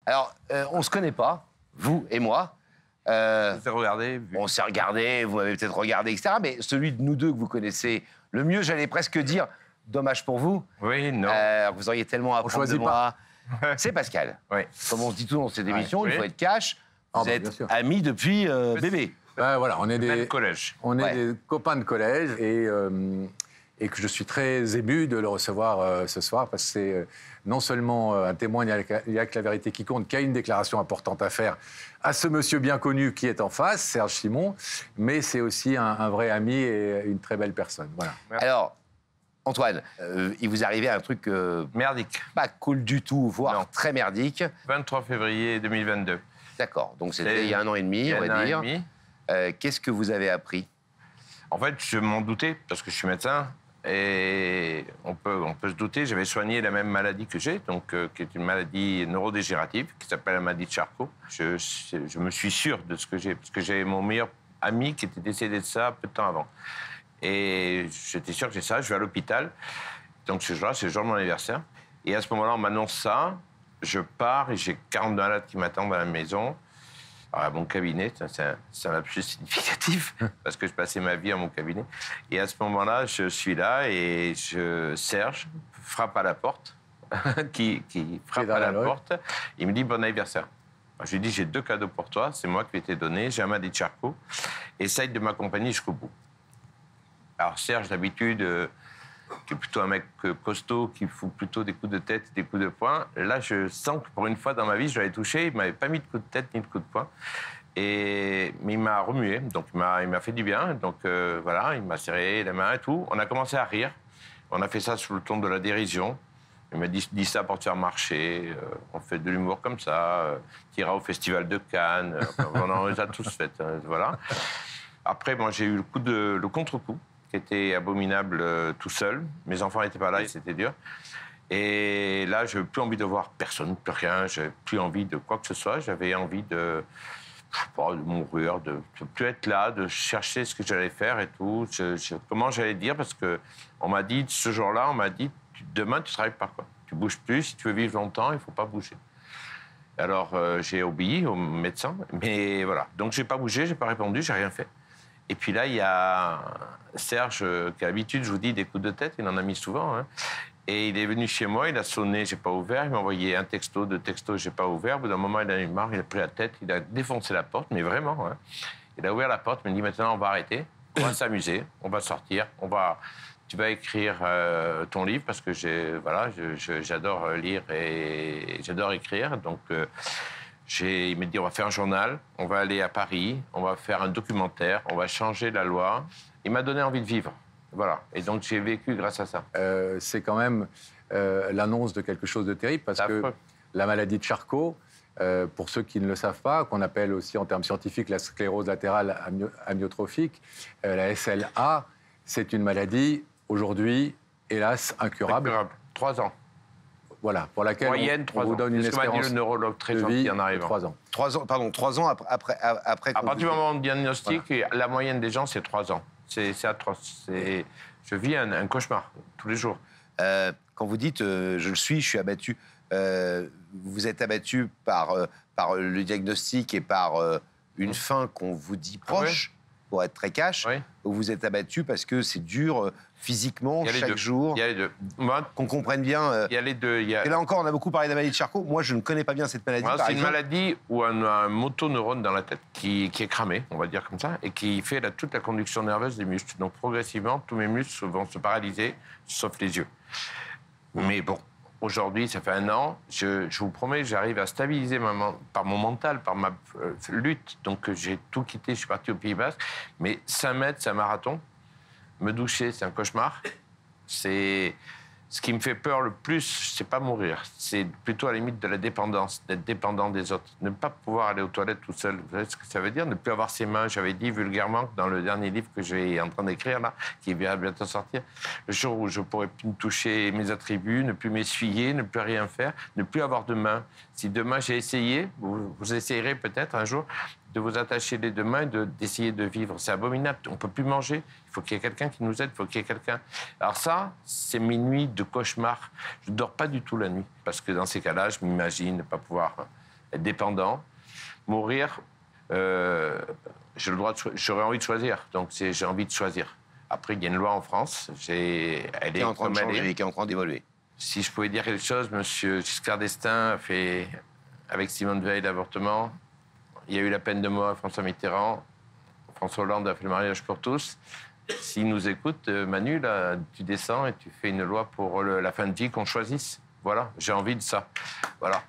Alors, on ne se connaît pas, vous et moi. Vous avez regardé, vu. On s'est regardé, vous m'avez peut-être regardé, etc. Mais celui de nous deux que vous connaissez le mieux, j'allais presque dire, dommage pour vous. Oui, non. Vous auriez tellement à apprendre de moi. C'est Pascal. Oui. Comme on se dit tout dans cette émission, il faut être cash. Ah, Vous bah, êtes bien sûr. amis depuis bébé. Voilà, on est Même collège. des copains de collège et que je suis très ému de le recevoir ce soir parce que c'est non seulement un témoin, il y a que la vérité qui compte, qui a une déclaration importante à faire à ce monsieur bien connu qui est en face, Serge Simon, mais c'est aussi un vrai ami et une très belle personne. Voilà. Alors, Antoine, il vous arrivait un truc Merdique. pas cool du tout, voire Non. très merdique. 23 février 2022. D'accord, donc c'était il y a 1 an et demi, on va dire. Qu'est-ce que vous avez appris? En fait, je m'en doutais, parce que je suis médecin, et on peut se douter. J'avais soigné la même maladie que j'ai, donc qui est une maladie neurodégénérative, qui s'appelle la maladie de Charcot. Je me suis sûr de ce que j'ai, parce que j'ai mon meilleur ami qui était décédé de ça peu de temps avant. Et j'étais sûr que j'ai ça, je vais à l'hôpital. Donc ce jour-là, c'est le jour de mon anniversaire. Et à ce moment-là, on m'annonce ça, je pars et j'ai 40 malades qui m'attendent à la maison. Alors, à mon cabinet, c'est un lapsus significatif, parce que je passais ma vie à mon cabinet. Et à ce moment-là, je suis là et Serge frappe à la porte, qui frappe à la porte. Il me dit « Bon anniversaire ». Je lui dis « J'ai 2 cadeaux pour toi, c'est moi qui vais te donner, j'ai un maladie de Charcot, essaye de m'accompagner jusqu'au bout ». Alors Serge, d'habitude, qui est plutôt un mec costaud, qui fout plutôt des coups de tête, des coups de poing. Là, je sens que pour une fois dans ma vie, je l'avais touché. Il ne m'avait pas mis de coups de tête ni de coups de poing. Mais il m'a remué, donc il m'a fait du bien. Donc voilà, il m'a serré les mains et tout. On a commencé à rire. On a fait ça sous le ton de la dérision. Il m'a dit ça pour te faire marcher. On fait de l'humour comme ça. Tu iras au Festival de Cannes. On les a tous fait. Voilà. Après, moi, j'ai eu le contre-coup, qui était abominable tout seul. Mes enfants n'étaient pas là et c'était dur. Et là, je n'avais plus envie de voir personne, plus rien. Je n'avais plus envie de quoi que ce soit. J'avais envie de mourir, de ne plus être là, de chercher ce que j'allais faire et tout. Comment j'allais dire, parce qu'on m'a dit, ce jour-là, on m'a dit, demain, tu ne travailles pas, quoi. Tu ne bouges plus. Si tu veux vivre longtemps, il ne faut pas bouger. Alors, j'ai obéi au médecin. Mais voilà. Donc, je n'ai pas bougé, je n'ai pas répondu, je n'ai rien fait. Et puis là, il y a Serge, qui a l'habitude, je vous dis, des coups de tête, il en a mis souvent. Hein. Et il est venu chez moi, il a sonné, j'ai pas ouvert, il m'a envoyé un texto, 2 textos, j'ai pas ouvert. Au bout d'un moment, il en a eu marre, il a pris la tête, il a défoncé la porte, mais vraiment. Hein. Il a ouvert la porte, il m'a dit, maintenant, on va arrêter, on va s'amuser, on va sortir, tu vas écrire ton livre, parce que j'adore lire et j'adore écrire. Donc, il m'a dit, on va faire un journal, on va aller à Paris, on va faire un documentaire, on va changer la loi. Il m'a donné envie de vivre. Voilà. Et donc, j'ai vécu grâce à ça. C'est quand même l'annonce de quelque chose de terrible, parce que la maladie de Charcot, pour ceux qui ne le savent pas, qu'on appelle aussi en termes scientifiques la sclérose latérale amyotrophique, la SLA, c'est une maladie, aujourd'hui, hélas, incurable. 3 ans. Voilà, pour laquelle on vous donne une espérance le neurologue très de gentil vie en arrivant. 3 ans. 3 ans après. À partir du moment où on diagnostic, voilà. La moyenne des gens, c'est 3 ans. C'est atroce. Je vis un cauchemar tous les jours. Quand vous dites je suis abattu, vous êtes abattu par le diagnostic et par une fin qu'on vous dit proche, pour être très cash, ou vous êtes abattu parce que c'est dur physiquement, chaque jour. Il y a les deux. Qu'on comprenne bien. Il y a les deux. Et là encore, on a beaucoup parlé de la maladie de Charcot. Moi, je ne connais pas bien cette maladie. C'est une maladie où on a un motoneurone dans la tête qui est cramé, on va dire comme ça, et qui fait toute la conduction nerveuse des muscles. Donc progressivement, tous mes muscles vont se paralyser, sauf les yeux. Mais bon, aujourd'hui, ça fait 1 an, je vous promets, j'arrive à stabiliser par mon mental, par ma lutte. Donc j'ai tout quitté, je suis parti au Pays Basque. Mais 5 mètres, c'est un marathon. Me doucher, c'est un cauchemar. C'est ce qui me fait peur le plus, c'est pas mourir. C'est plutôt à la limite de la dépendance, d'être dépendant des autres. Ne pas pouvoir aller aux toilettes tout seul. Vous savez ce que ça veut dire? Ne plus avoir ses mains. J'avais dit vulgairement que dans le dernier livre que j'ai en train d'écrire, là, qui va bientôt sortir, le jour où je pourrais plus me toucher mes attributs, ne plus m'essuyer, ne plus rien faire, ne plus avoir de mains. Si demain j'ai essayé, vous essayerez peut-être un jour de vous attacher les 2 mains et d'essayer de vivre. C'est abominable. On ne peut plus manger. Il faut qu'il y ait quelqu'un qui nous aide. Il faut qu'il y ait quelqu'un. Alors ça, c'est mes nuits de cauchemar. Je ne dors pas du tout la nuit. Parce que dans ces cas-là, je m'imagine ne pas pouvoir être dépendant. Mourir, j'aurais envie de choisir. Donc j'ai envie de choisir. Après, il y a une loi en France. Elle est en train de changer, qui est en train d'évoluer. Si je pouvais dire quelque chose, M. Giscard d'Estaing a fait, avec Simone Veil, l'avortement. Il y a eu la peine de mort à François Mitterrand. François Hollande a fait le mariage pour tous. S'il nous écoute, Manu, là, tu descends et tu fais une loi pour la fin de vie qu'on choisisse. Voilà, j'ai envie de ça. Voilà.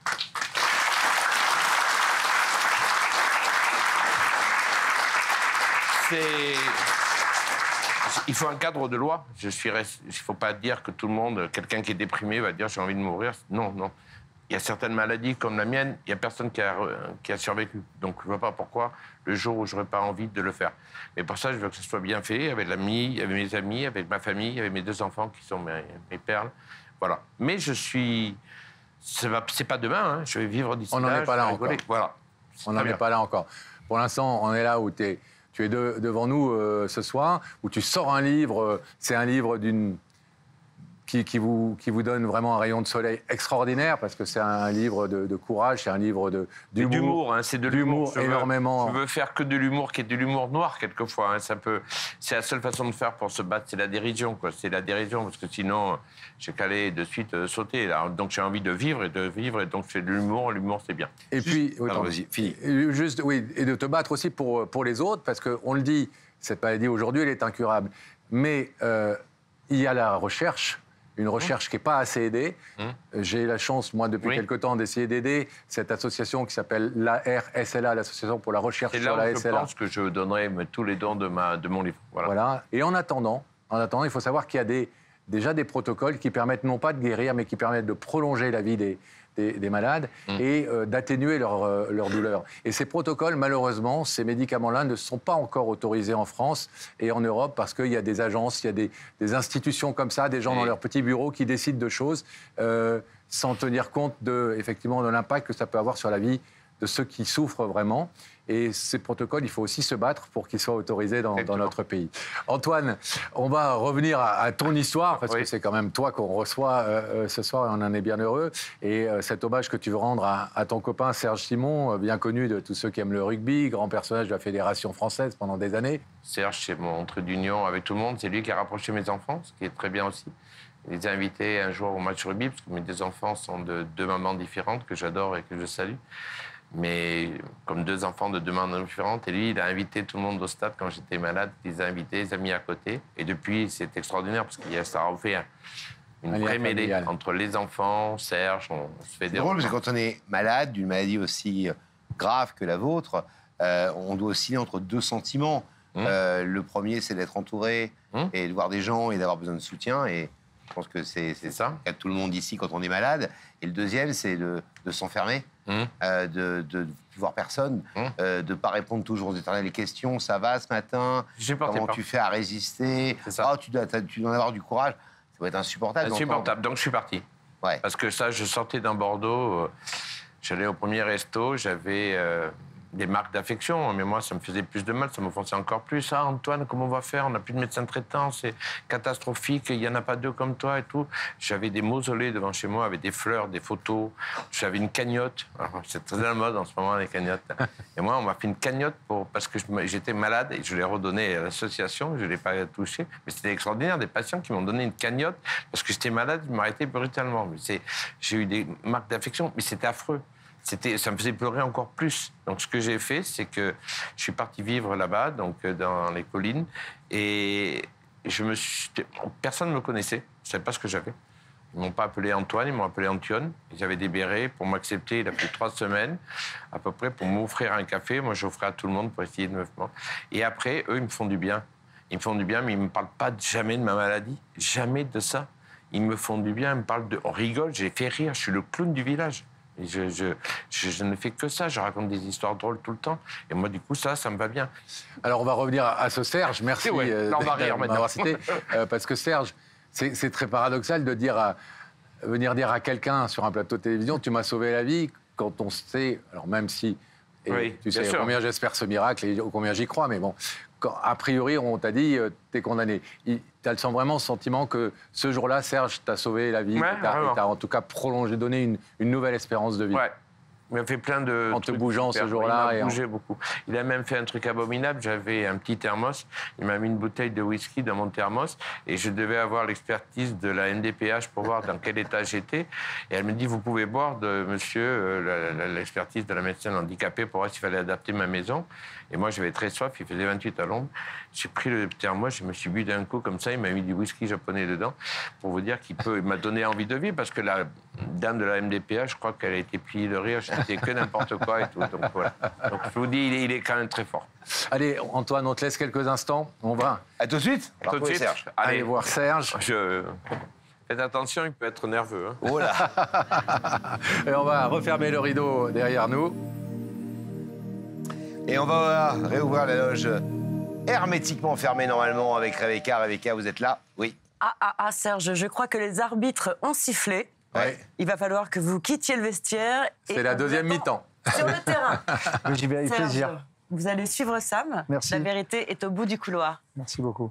Il faut un cadre de loi. Il ne faut pas dire que tout le monde, quelqu'un qui est déprimé va dire j'ai envie de mourir. Non, non. Il y a certaines maladies comme la mienne, il n'y a personne qui a survécu. Donc je ne vois pas pourquoi le jour où je n'aurais pas envie de le faire. Mais pour ça, je veux que ce soit bien fait, avec mes amis, avec ma famille, avec mes 2 enfants qui sont mes perles. Voilà. Mais je suis... C'est pas demain, hein. Je vais vivre d'ici là. On n'en est pas là encore. Voilà. On n'en est pas là encore. Pour l'instant, on est là où tu es devant nous ce soir, où tu sors un livre. C'est un livre qui vous donne vraiment un rayon de soleil extraordinaire, parce que c'est un livre de courage, c'est un livre d'humour. D'humour, hein, c'est de l'humour. Énormément. Je veux faire que de l'humour, qui est de l'humour noir, quelquefois. Hein, c'est la seule façon de faire pour se battre, c'est la dérision, quoi. C'est la dérision, parce que sinon, j'ai qu'allé de suite sauter. Alors, donc j'ai envie de vivre, et donc c'est de l'humour. L'humour, c'est bien. Et puis, vas-y, fini. Juste, oui, et de te battre aussi pour les autres, parce qu'on le dit, cette maladie aujourd'hui, elle est incurable. Mais il y a la recherche. Une recherche qui n'est pas assez aidée. J'ai la chance, moi, depuis quelque temps, d'essayer d'aider cette association qui s'appelle l'ARSLA, l'Association pour la recherche sur la SLA. C'est là où je pense que je donnerai tous les dons de mon livre. Voilà. Et en attendant, il faut savoir qu'il y a déjà des protocoles qui permettent non pas de guérir, mais qui permettent de prolonger la vie des malades et d'atténuer leur douleur. Et ces protocoles, malheureusement, ces médicaments-là ne sont pas encore autorisés en France et en Europe, parce qu'il y a des agences, il y a des institutions comme ça, des gens dans leurs petits bureaux qui décident de choses sans tenir compte effectivement, de l'impact que ça peut avoir sur la vie de ceux qui souffrent vraiment. Et ces protocoles, il faut aussi se battre pour qu'ils soient autorisés dans notre pays. Antoine, on va revenir à ton histoire, parce que c'est quand même toi qu'on reçoit ce soir, et on en est bien heureux. Et cet hommage que tu veux rendre à ton copain Serge Simon, bien connu de tous ceux qui aiment le rugby, grand personnage de la Fédération française pendant des années. Serge, c'est mon trait d'union avec tout le monde. C'est lui qui a rapproché mes enfants, ce qui est très bien aussi. Il les a invités un jour au match rugby, parce que mes 2 enfants sont de 2 mamans différentes, que j'adore et que je salue. Mais comme 2 enfants de 2 mamans différentes, et lui, il a invité tout le monde au stade quand j'étais malade. Il les a invités, il les a mis à côté. Et depuis, c'est extraordinaire, parce qu'il y a ça a fait une vraie mêlée entre les enfants, Serge, on se fait des... C'est drôle, parce que quand on est malade d'une maladie aussi grave que la vôtre, on doit osciller entre 2 sentiments. Le premier, c'est d'être entouré et de voir des gens et d'avoir besoin de soutien. Et je pense que c'est ça, le cas de tout le monde ici quand on est malade. Et le deuxième, c'est de s'enfermer, de ne voir personne, de ne pas répondre toujours aux éternelles questions. Ça va ce matin? Comment tu fais à résister? Tu dois en avoir du courage. Ça va être insupportable. Insupportable. Donc je suis parti. Ouais. Parce que ça, je sortais d'un Bordeaux, j'allais au premier resto, j'avais des marques d'affection, mais moi, ça me faisait plus de mal, ça m'offensait encore plus. Ah, Antoine, comment on va faire? On n'a plus de médecin traitant, c'est catastrophique, il n'y en a pas 2 comme toi et tout. J'avais des mausolées devant chez moi avec des fleurs, des photos. J'avais une cagnotte. C'est très à la mode en ce moment, les cagnottes. Et moi, on m'a fait une cagnotte parce que j'étais malade et je l'ai redonnée à l'association, je ne l'ai pas touchée. Mais c'était extraordinaire, des patients qui m'ont donné une cagnotte parce que j'étais malade, ils m'arrêtaient brutalement. J'ai eu des marques d'affection, mais c'était affreux. Ça me faisait pleurer encore plus. Donc, ce que j'ai fait, c'est que je suis parti vivre là-bas, donc dans les collines, et personne ne me connaissait. Je ne savais pas ce que j'avais. Ils ne m'ont pas appelé Antoine, ils m'ont appelé Antione. Ils avaient des bérets pour m'accepter. Il a pris 3 semaines, à peu près, pour m'offrir un café. Moi, j'offrais à tout le monde pour essayer de me... Et après, eux, ils me font du bien. Ils me font du bien, mais ils ne me parlent pas jamais de ma maladie. Jamais de ça. Ils me font du bien, ils me parlent de... On rigole, j'ai fait rire, je suis le clown du village. Et je ne fais que ça, je raconte des histoires drôles tout le temps. Et moi, du coup, ça me va bien. Alors, on va revenir à ce Serge. Merci de m'avoir cité. Parce que Serge, c'est très paradoxal de venir dire à quelqu'un sur un plateau de télévision « Tu m'as sauvé la vie » quand on sait, alors même si... tu sais combien j'espère ce miracle et combien j'y crois, mais bon, a priori, on t'a dit t'es condamné. T'as vraiment ce sentiment que ce jour-là, Serge t'a sauvé la vie, t'as en tout cas prolongé, donné une nouvelle espérance de vie. Il m'a fait plein de En te trucs bougeant super. ce jour-là. Il m'a bougé beaucoup. Il a même fait un truc abominable. J'avais un petit thermos. Il m'a mis une bouteille de whisky dans mon thermos et je devais avoir l'expertise de la NDPH pour voir dans quel état j'étais. Et elle me dit, vous pouvez boire de monsieur l'expertise de la médecine handicapée pour voir s'il fallait adapter ma maison. Et moi, j'avais très soif. Il faisait 28 à l'ombre. J'ai pris le thermos, je me suis bu d'un coup comme ça. Il m'a mis du whisky japonais dedans pour vous dire qu'il m'a donné envie de vivre parce que la dame de la MDPH, je crois qu'elle a été pliée de rire. C'était que n'importe quoi et tout. Donc voilà. Donc je vous dis, il est quand même très fort. Allez, Antoine, on te laisse quelques instants. On va. À tout de suite. Tout de suite. Serge. Allez voir Serge. Faites attention, il peut être nerveux. Hein. Oh là. Et on va refermer le rideau derrière nous. Et on va réouvrir la loge hermétiquement fermée normalement avec Rebecca. Rebecca, vous êtes là? Oui. Serge, je crois que les arbitres ont sifflé. Ouais. Il va falloir que vous quittiez le vestiaire. C'est la deuxième mi-temps. Sur le terrain. Oui, j'y vais avec Serge, plaisir. vous allez suivre Sam. Merci. La vérité est au bout du couloir. Merci beaucoup.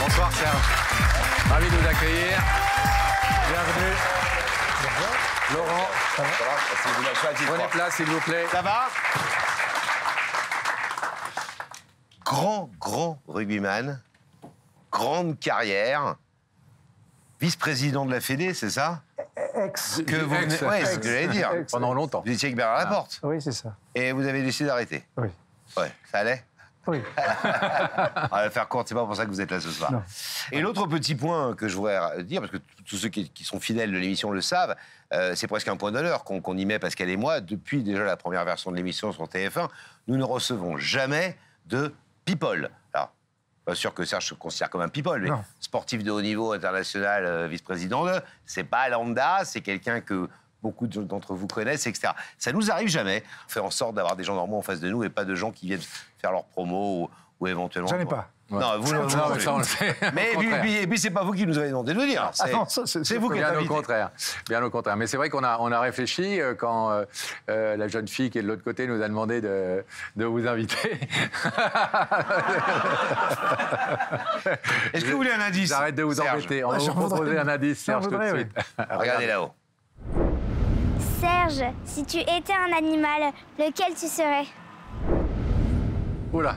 Bonsoir Serge. Ravi de vous accueillir. Bienvenue. Laurent, Ça va? Si vous lâchez la petite prenez croix. place s'il vous plaît. Ça va? Grand rugbyman, grande carrière, vice-président de la Fédé, c'est ça? Ex. Que vous venez... Ouais, c'est ce que j'allais dire. Ex. Pendant longtemps. Vous étiez avec Bernard Laporte. Oui, c'est ça. Et vous avez décidé d'arrêter. Oui. Ouais, ça allait? Oui. On va faire court, c'est pas pour ça que vous êtes là ce soir. Non. Et l'autre petit point que je voudrais dire, parce que tous ceux qui sont fidèles de l'émission le savent, c'est presque un point d'honneur qu'on y met, Pascal et moi, depuis déjà la première version de l'émission sur TF1, nous ne recevons jamais de people. Alors, pas sûr que Serge se considère comme un people, mais Non. sportif de haut niveau international, vice-président de, c'est pas lambda, c'est quelqu'un que beaucoup d'entre vous connaissent, etc. Ça nous arrive jamais. On fait en sorte d'avoir des gens normaux en face de nous et pas de gens qui viennent faire leur promo ou éventuellement... J'en ai pas. Ouais. Non, vous, Non, mais ça on le fait. mais Au contraire. et puis c'est pas vous qui nous avez demandé de le dire. Ah non, ça, C'est vous qui êtes Bien au invité. contraire. Bien au contraire. Mais c'est vrai qu'on a réfléchi quand la jeune fille qui est de l'autre côté nous a demandé de vous inviter. Est-ce que vous voulez un indice? J'arrête de vous Serge embêter. On va J'en vous proposer voudrais. un indice, Serge, J'en tout de voudrais, suite. Regardez là-haut. Serge, si tu étais un animal, lequel tu serais? Oula.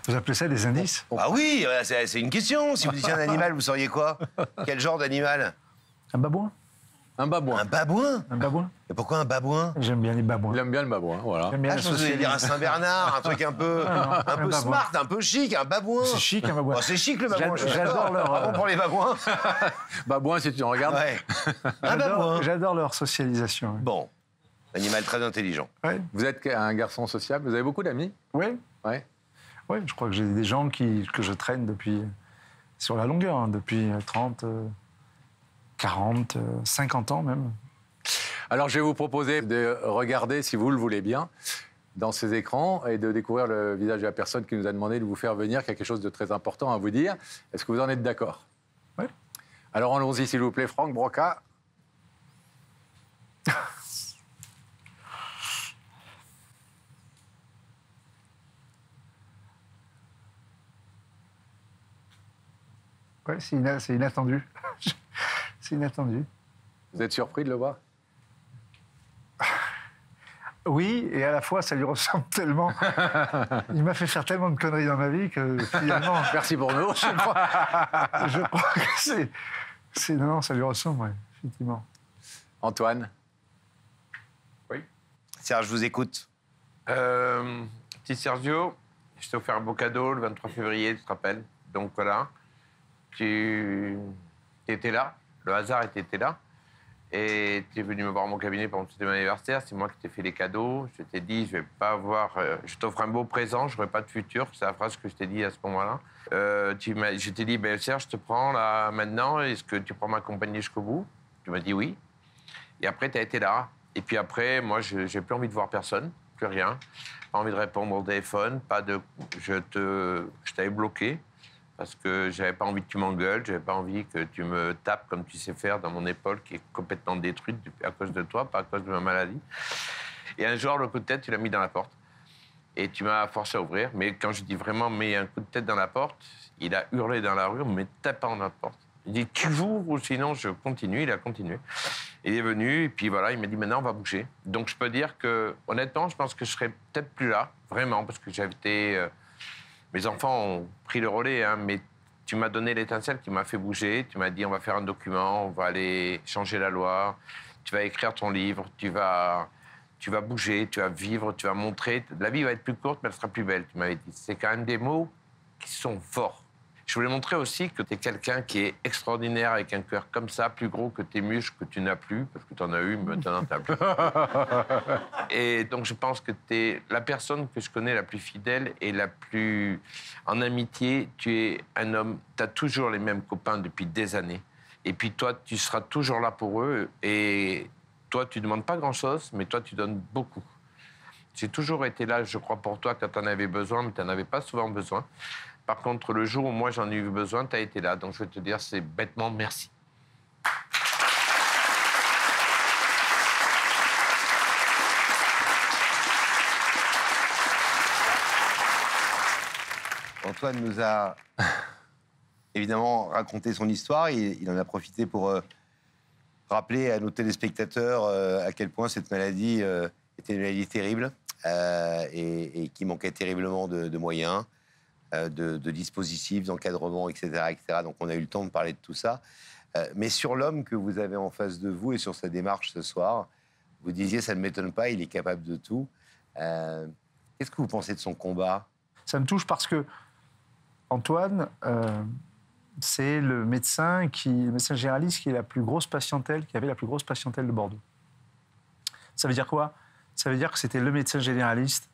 Vous appelez ça des indices? Ah oui, c'est une question. Si vous étiez un animal, vous seriez quoi? Quel genre d'animal? Un babouin? Un babouin. Un babouin? Un babouin? Et pourquoi un babouin? J'aime bien les babouins. Il aime bien le babouin, voilà. J'aime bien Ah, la je pensais que vous alliez dire un socialisme. Saint-Bernard, un truc un peu un babouin. smart, un peu chic, un babouin. C'est chic, un babouin. Oh, c'est chic le babouin. J'adore leur- Bravo pour les babouins. Babouin, si tu en regardes. Ouais. Un babouin. J'adore leur socialisation. Bon, animal très intelligent. Oui, Vous êtes un garçon sociable. Vous avez beaucoup d'amis? oui. Ouais. Oui, je crois que j'ai des gens que je traîne depuis, sur la longueur, hein, depuis 30, 40, 50 ans même. Alors, je vais vous proposer de regarder, si vous le voulez bien, dans ces écrans et de découvrir le visage de la personne qui nous a demandé de vous faire venir, quelque chose de très important à vous dire. Est-ce que vous en êtes d'accord? Oui. Alors, allons-y, s'il vous plaît, Franck Broca. Oui, c'est inattendu. C'est inattendu. Vous êtes surpris de le voir? Oui, et à la fois, ça lui ressemble tellement. Il m'a fait faire tellement de conneries dans ma vie que finalement, Merci pour nous. je crois que non, ça lui ressemble, ouais, effectivement. Antoine. Serge, je vous écoute. Petit Sergio, je t'ai offert un beau cadeau le 23 février, tu te rappelles. Donc voilà, tu étais là, le hasard était là. Et tu es venu me voir à mon cabinet pendant tout mon anniversaire. C'est moi qui t'ai fait les cadeaux. Je t'ai dit, je vais pas avoir. Je t'offre un beau présent, je n'aurai pas de futur. C'est la phrase que je t'ai dit à ce moment-là. Je t'ai dit, ben, Serge, je te prends là maintenant. Est-ce que tu prends m'accompagner jusqu'au bout? Tu m'as dit oui. Et après, tu as été là. Et puis après, moi, j'ai plus envie de voir personne, plus rien. Pas envie de répondre au téléphone, pas de. Je t'avais bloqué. Parce que j'avais pas envie que tu m'engueules, j'avais pas envie que tu me tapes comme tu sais faire dans mon épaule qui est complètement détruite à cause de toi, pas à cause de ma maladie. Et un jour, le coup de tête, tu l'as mis dans la porte. Et tu m'as forcé à ouvrir. Mais quand je dis vraiment, mets un coup de tête dans la porte, il a hurlé dans la rue, mais tapant dans la porte. Il dit, tu ouvres ou sinon je continue. Il a continué. Il est venu, et puis voilà, il m'a dit, maintenant, on va bouger. Donc, je peux dire que, honnêtement, je pense que je serais peut-être plus là, vraiment, parce que j'avais été... mes enfants ont pris le relais, hein, mais tu m'as donné l'étincelle qui m'a fait bouger. Tu m'as dit, on va faire un document, on va aller changer la loi, tu vas écrire ton livre, tu vas bouger, tu vas vivre, tu vas montrer. La vie va être plus courte, mais elle sera plus belle, tu m'avais dit. C'est quand même des mots qui sont forts. Je voulais montrer aussi que tu es quelqu'un qui est extraordinaire, avec un cœur comme ça, plus gros que tes muscles que tu n'as plus, parce que tu en as eu, mais maintenant tu n'as plus. Et donc je pense que tu es la personne que je connais la plus fidèle et la plus en amitié. Tu es un homme, tu as toujours les mêmes copains depuis des années. Et puis toi, tu seras toujours là pour eux. Et toi, tu ne demandes pas grand-chose, mais toi, tu donnes beaucoup. J'ai toujours été là, je crois, pour toi quand tu en avais besoin, mais tu n'en avais pas souvent besoin. Par contre, le jour où moi j'en ai eu besoin, tu as été là. Donc je vais te dire, c'est bêtement merci. Antoine nous a évidemment raconté son histoire. Il en a profité pour rappeler à nos téléspectateurs à quel point cette maladie était une maladie terrible et qui manquait terriblement de moyens. De dispositifs, d'encadrement, etc., etc. Donc on a eu le temps de parler de tout ça. Mais sur l'homme que vous avez en face de vous et sur sa démarche ce soir, vous disiez, ça ne m'étonne pas, il est capable de tout. Qu'est-ce que vous pensez de son combat? Ça me touche parce que Antoine, c'est le médecin généraliste qui avait la plus grosse patientèle de Bordeaux. Ça veut dire quoi? Ça veut dire que c'était le médecin généraliste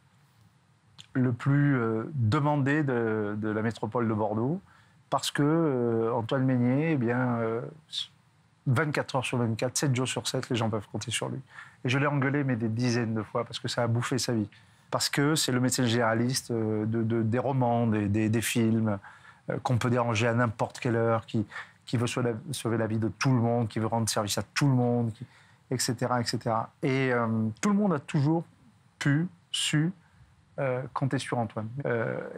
le plus demandé de la métropole de Bordeaux, parce que Antoine Meignet, 24 heures sur 24, 7 jours sur 7, les gens peuvent compter sur lui. Et je l'ai engueulé, mais des dizaines de fois, parce que ça a bouffé sa vie. Parce que c'est le médecin généraliste des romans, des films, qu'on peut déranger à n'importe quelle heure, qui veut sauver la vie de tout le monde, qui veut rendre service à tout le monde, etc., etc. Et tout le monde a toujours su compter sur Antoine.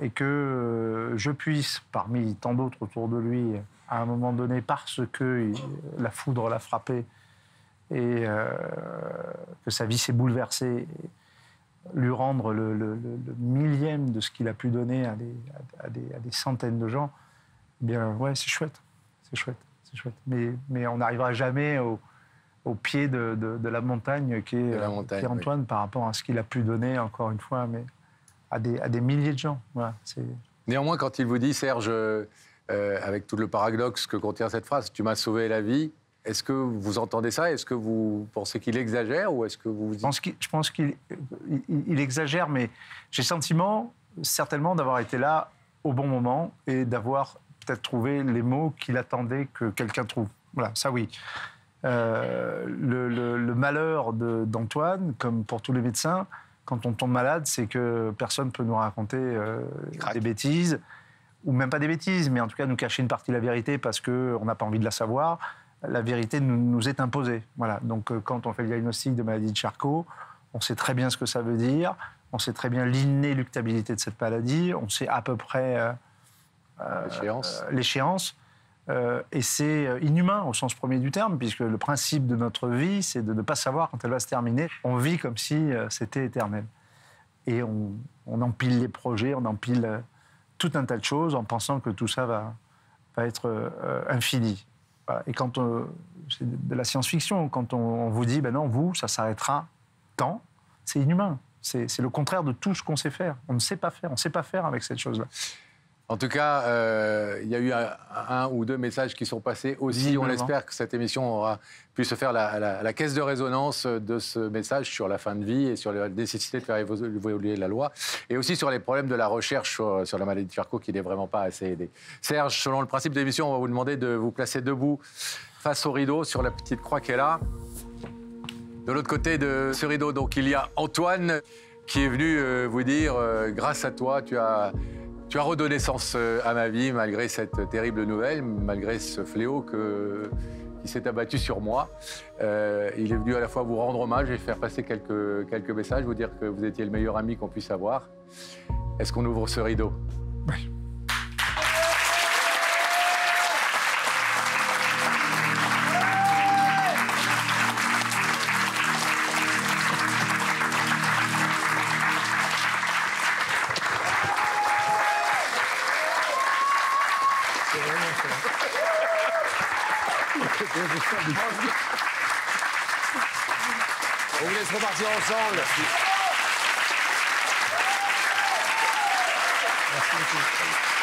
Et que je puisse, parmi tant d'autres autour de lui, à un moment donné, parce que la foudre l'a frappé et que sa vie s'est bouleversée, lui rendre le millième de ce qu'il a pu donner à des centaines de gens, eh bien, ouais, c'est chouette. C'est chouette. Mais on n'arrivera jamais au pied de la montagne qui est Antoine, oui, par rapport à ce qu'il a pu donner, encore une fois, mais à des milliers de gens. Voilà, Néanmoins, quand il vous dit, Serge, avec tout le paradoxe que contient cette phrase, « tu m'as sauvé la vie », est-ce que vous entendez ça? Est-ce que vous pensez qu'il exagère ou est-ce que vous... Je pense qu'il exagère, mais j'ai le sentiment, certainement, d'avoir été là au bon moment et d'avoir peut-être trouvé les mots qu'il attendait que quelqu'un trouve. Voilà, ça oui. Le malheur d'Antoine, comme pour tous les médecins, quand on tombe malade, c'est que personne ne peut nous raconter des bêtises, ou même pas des bêtises, mais en tout cas nous cacher une partie de la vérité parce qu'on n'a pas envie de la savoir. La vérité nous est imposée. Voilà. Donc quand on fait le diagnostic de maladie de Charcot, on sait très bien ce que ça veut dire, on sait très bien l'inéluctabilité de cette maladie, on sait à peu près l'échéance. Et c'est inhumain au sens premier du terme, puisque le principe de notre vie, c'est de ne pas savoir quand elle va se terminer. On vit comme si c'était éternel. Et on empile les projets, on empile tout un tas de choses en pensant que tout ça va être infini. Voilà. Et quand c'est de la science-fiction, quand on vous dit, ben non, vous, ça s'arrêtera tant, c'est inhumain. C'est le contraire de tout ce qu'on sait faire. On ne sait pas faire, on ne sait pas faire avec cette chose-là. En tout cas, il y a eu un ou deux messages qui sont passés aussi. On espère que cette émission aura pu se faire la caisse de résonance de ce message sur la fin de vie et sur la nécessité de faire évoluer la loi. Et aussi sur les problèmes de la recherche sur la maladie de Charcot qui n'est vraiment pas assez aidée. Serge, selon le principe de l'émission, on va vous demander de vous placer debout face au rideau sur la petite croix qui est là. De l'autre côté de ce rideau, donc, il y a Antoine qui est venu vous dire grâce à toi, tu as redonné sens à ma vie, malgré cette terrible nouvelle, malgré ce fléau qui s'est abattu sur moi. Il est venu à la fois vous rendre hommage et faire passer quelques messages, vous dire que vous étiez le meilleur ami qu'on puisse avoir. Est-ce qu'on ouvre ce rideau? Oui. On vous laisse repartir ensemble. Merci beaucoup.